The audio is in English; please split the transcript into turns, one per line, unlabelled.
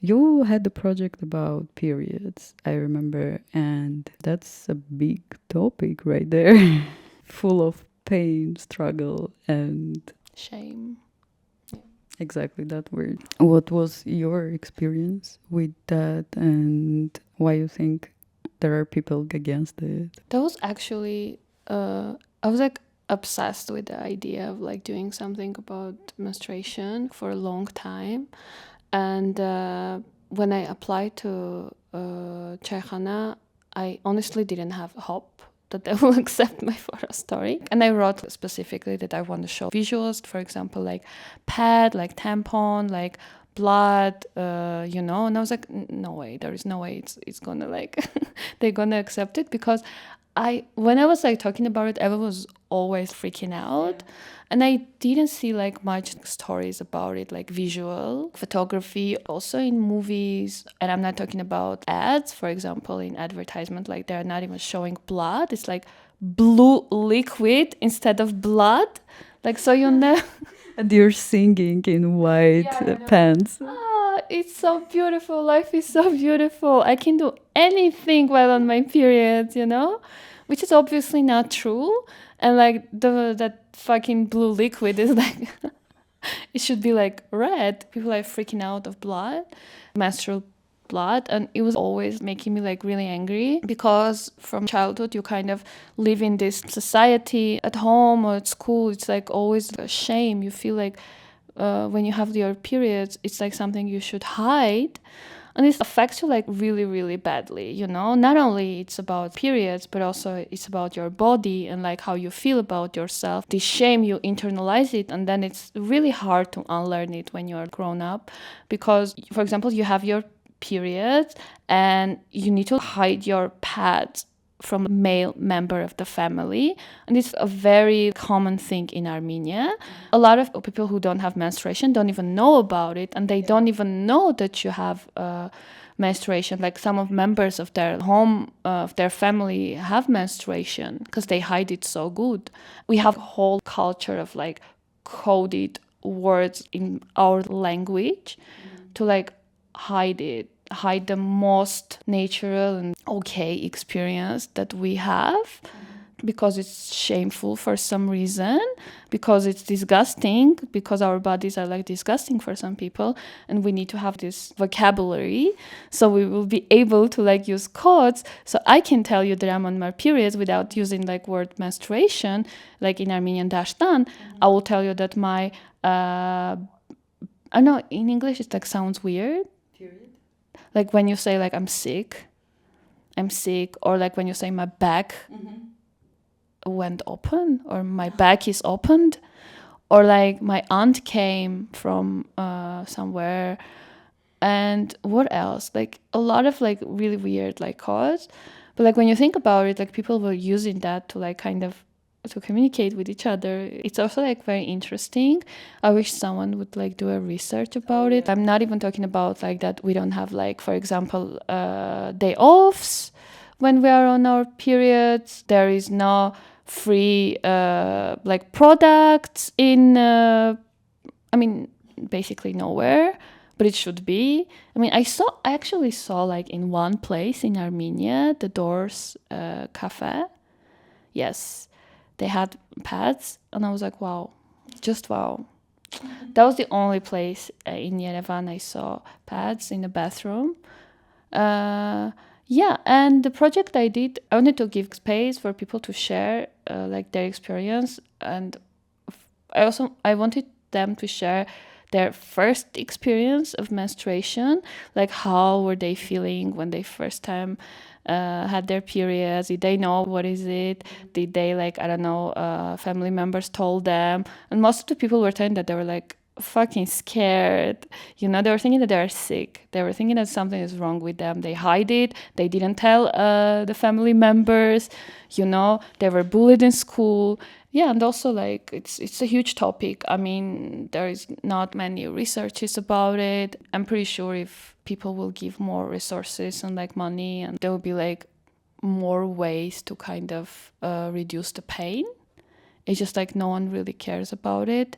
You had the project about periods, I remember, and that's a big topic right there, full of pain, struggle, and
Shame.
exactly that word. What was your experience with that, and why you think there are people against it?
That was actually, I was like obsessed with the idea of like doing something about menstruation for a long time. And when I applied to Chaykhana, I honestly didn't have hope that they will accept my photo story. And I wrote specifically that I want to show visuals, for example, like pad, like tampon, like blood, And I was like, no way, there is no way it's gonna like, they're gonna accept it, because when I was like talking about it, everyone was always freaking out. And I didn't see like much stories about it, like visual photography, also in movies. And I'm not talking about ads, for example, in advertisement, like they're not even showing blood. It's like blue liquid instead of blood. Like, so you know.
And you're singing in white pants.
It's so beautiful. Life is so beautiful. I can do anything while on my period, which is obviously not true. And like that fucking blue liquid is like, it should be like red. People are freaking out of blood, menstrual blood. And it was always making me like really angry, because from childhood you kind of live in this society at home or at school. It's like always a shame. You feel like when you have your periods, it's like something you should hide. And this affects you like really, really badly. Not only it's about periods, but also it's about your body and like how you feel about yourself. This shame, you internalize it, and then it's really hard to unlearn it when you're grown up. Because, for example, you have your periods and you need to hide your pads from a male member of the family. And it's a very common thing in Armenia. A lot of people who don't have menstruation don't even know about it, and they don't even know that you have menstruation. Like some of members of their home, of their family have menstruation because they hide it so good. We have a whole culture of like coded words in our language to like hide the most natural and okay experience that we have, because it's shameful for some reason, because it's disgusting, because our bodies are like disgusting for some people, and we need to have this vocabulary so we will be able to like use codes. So I can tell you that I'm on my periods without using like word menstruation, like in Armenian dashtan. I will tell you that my I know in English it like sounds weird. Period. Like when you say like I'm sick, or like when you say my back went open, or my back is opened, or like my aunt came from somewhere. And what else? Like a lot of like really weird like cause. But like when you think about it, like people were using that to like kind of to communicate with each other. It's also like very interesting. I wish someone would like do a research about it. I'm not even talking about like that we don't have like, for example, day offs when we are on our periods. There is no free like products in basically nowhere, but it should be. I actually saw like in one place in Armenia, the Doors cafe. Yes, they had pads, and I was like, wow, just wow. That was the only place in Yerevan I saw pads in the bathroom. Yeah, and the project I did, I wanted to give space for people to share like their experience, and I wanted them to share their first experience of menstruation, like how were they feeling when they first time had their periods. Did they know what is it? Did they like, I don't know, family members told them? And most of the people were telling that they were like fucking scared. They were thinking that they are sick. They were thinking that something is wrong with them. They hide it. They didn't tell the family members. They were bullied in school. Yeah, and also like it's a huge topic. There is not many researches about it. I'm pretty sure if people will give more resources and like money, and there will be like more ways to kind of reduce the pain. It's just like no one really cares about it.